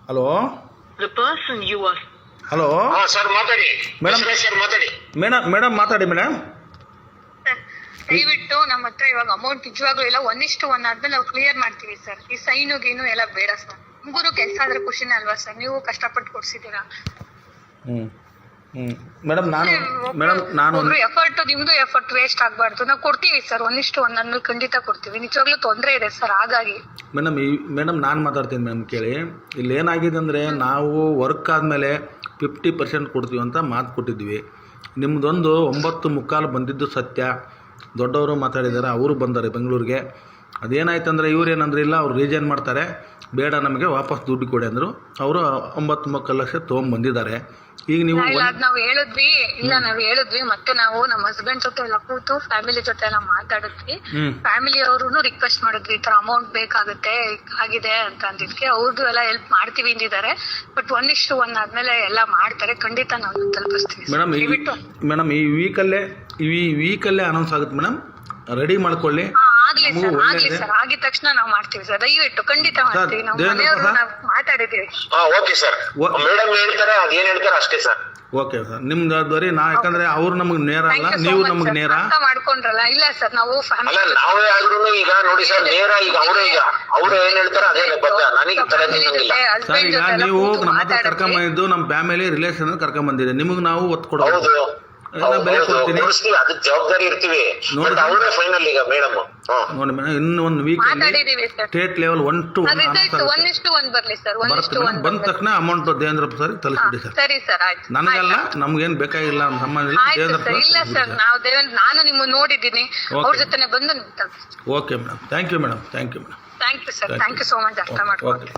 Hello The person you are. Hello sir ಮಾತಾಡಿ madam sir ಮಾತಾಡಿ madam ಮಾತಾಡಿ madam. ದಯವಿಟ್ಟು ನಮ್ಮ ಹತ್ರ ಇವಾಗ ಅಮೌಂಟ್ ನಿಜವಾಗ್ಲೂ ಇಲ್ಲ 1:1 ಆದ್ಮೇಲೆ ನಾವು ಕ್ಲಿಯರ್ ಮಾಡ್ತೀವಿ ಸರ್. ಈ ಸೈನು ಗೀನು ಎಲ್ಲ ಬೇಡ ಸರ್. ಮುಗುರು ಕೆಲಸ ಆದ್ರೆ ಖುಷಿನೇ ಅಲ್ವಾ ಸರ್? ನೀವು ಕಷ್ಟಪಟ್ಟು ಕೊಡ್ಸಿದ್ದೀರಾ. ನಾನು ಎಫರ್ಟ್ ನಿಮ್ದು ಎಫರ್ಟ್ ವೇಸ್ಟ್ ಆಗ್ಬಾರ್ದು. ನಾವು ಕೊಡ್ತೀವಿ ಸರ್ 1:1 ಆದ್ಮೇಲೆ ಖಂಡಿತ ಕೊಡ್ತೀವಿ. ನಿಜವಾಗ್ಲೂ ತೊಂದರೆ ಇದೆ ಸರ್. ಹಾಗಾಗಿ ಮೇಡಮ್ ನಾನು ಮಾತಾಡ್ತೀನಿ ಮೇಡಮ್ ಕೇಳಿ. ಇಲ್ಲಿ ಏನಾಗಿದೆ ಅಂದರೆ ನಾವು ವರ್ಕ್ ಆದಮೇಲೆ 50% ಕೊಡ್ತೀವಿ ಅಂತ ಮಾತು ಕೊಟ್ಟಿದ್ವಿ. ನಿಮ್ಮದೊಂದು 9:45 ಬಂದಿದ್ದು ಸತ್ಯ. ದೊಡ್ಡವರು ಮಾತಾಡಿದ್ದಾರೆ, ಅವರು ಬಂದ್ದಾರೆ ಬೆಂಗಳೂರಿಗೆ. ಅದೇನಾಯ್ತು ಅಂದರೆ ಇವ್ರೇನಂದ್ರೆ ಇಲ್ಲ, ಅವ್ರು ರೀಜನ್ ಮಾಡ್ತಾರೆ, ಬೇಡ ನಮಗೆ ವಾಪಸ್ ದುಡ್ಡು ಕೊಡಿ ಅಂದರು. ಅವರು 9 ಲಕ್ಷ ತೊಗೊಂಬಂದಿದ್ದಾರೆ. ಈಗ ನೀವು ನಾವು ಹೇಳಿದ್ವಿ ಮತ್ತೆ ನಾವು ನಮ್ಮ ಹಸ್ಬೆಂಡ್ ಜೊತೆ ಎಲ್ಲ ಕೂತು ಫ್ಯಾಮಿಲಿ ಜೊತೆ ಎಲ್ಲ ಮಾತಾಡಿದ್ವಿ. ಫ್ಯಾಮಿಲಿ ಅವರು ರಿಕ್ವೆಸ್ಟ್ ಮಾಡಿದ್ವಿ, ಈ ತರ ಅಮೌಂಟ್ ಬೇಕಾಗುತ್ತೆ ಆಗಿದೆ ಅಂತ ಅಂದಿದ್ಕೆ ಅವ್ರದ್ದು ಎಲ್ಲ ಹೆಲ್ಪ್ ಮಾಡ್ತೀವಿ ಅಂದಿದ್ದಾರೆ. ಬಟ್ 1:1 ಆದ್ಮೇಲೆ ಎಲ್ಲ ಮಾಡ್ತಾರೆ, ಖಂಡಿತ ನಾವು ತಲುಪಿಸ್ತೀವಿ ಮೇಡಮ್. ಈ ವೀಕಲ್ಲೇ ಅನೌನ್ಸ್ ಆಗುತ್ತೆ ಮೇಡಮ್, ರೆಡಿ ಮಾಡ್ಕೊಳ್ಳಿ. ಆಗ್ಲಿ ಸರ್ ಆಗಿದ ತಕ್ಷಣ ನಾವು ಮಾಡ್ತೀವಿ ಸರ್. ದಯವಿಟ್ಟು ಖಂಡಿತ ಮಾಡ್ತೀವಿ. ನಾವು ಮನೆಯವರು ನಾವು ಮಾತಾಡಿದ್ದೀವಿ. ಓಕೆ ಸರ್, ಮೇಡಮ್ ಹೇಳ್ತಾರೆ ಅದೇನ್ ಹೇಳ್ತಾರೆ ಅಷ್ಟೇ ಸರ್. ಓಕೆ ಸರ್, ನಿಮ್ ಜವಾಬ್ದಾರಿ. ಯಾಕಂದ್ರೆ ಅವ್ರು ನಮಗೆ ನೇರ ಅಲ್ಲ, ನೀವು ನಮಗೆ ನೇರ ಮಾಡ್ಕೊಂಡ್ರಲ್ಲ. ಇಲ್ಲ ಸರ್, ನಾವು ಅಲ್ಲ ನಾವೇ ಆದ್ರೂ ಈಗ ನೋಡಿ ಸರ್, ನೇರ ಈಗ ಅವ್ರು ಏನ್ ಹೇಳ್ತಾರೆ ಅದೇ ಬದ್ಧ. ನನಗೆ ತಲೆ ತಿನ್ನಂಗಿಲ್ಲ ಸರ್. ಈಗ ನೀವು ನಮ್ಮ ಹತ್ರ ಕರ್ಕೊಂಬಂದಿದ್ದು ನಮ್ಮ ಫ್ಯಾಮಿಲಿ ರಿಲೇಷನ್ ಕರ್ಕೊಂಬಂದಿದೆ. ನಿಮಗೆ ನಾವು ಒತ್ತು ಕೊಡೋದು ಬೆಲೆ ಕೊಡ್ತೀನಿ, ಅದಕ್ಕೆ ಜವಾಬ್ದಾರಿ ಇರ್ತೀವಿ. ಅವರೇ ಫೈನಲ್ ಈಗ ಮೇಡಮ್ ನೋಡಿ ಮೇಡಮ್, ಇನ್ನು ಒಂದು ವೀಕ್ ಸ್ಟೇಟ್ ಲೆವೆಲ್ 1 to 1 ಬಂದ ತಕ್ಷಣ ಅಮೌಂಟ್ ದೇವೇಂದ್ರಪ್ಪ ಸರ್ ತಲುಪಿಡಿ ಸರ್. ಸರಿ ಸರ್, ಆಯ್ತು. ನನಗಲ್ಲ, ನಮ್ಗೇನು ಬೇಕಾಗಿಲ್ಲ, ನಮ್ಮ ಸಂಬಂಧ ಇಲ್ಲ. ದೇವೇಂದ್ರಪ್ಪ ಇಲ್ಲ ಸರ್, ನಾನು ನಿಮ್ಮ ನೋಡಿದ್ದೀನಿ, ಅವ್ರ ಜೊತೆ ಬಂದು. Okay madam, thank you madam. Thank you sir, thank you so much. ಅರ್ಥ ಮಾಡ್ಕೊಂಡು.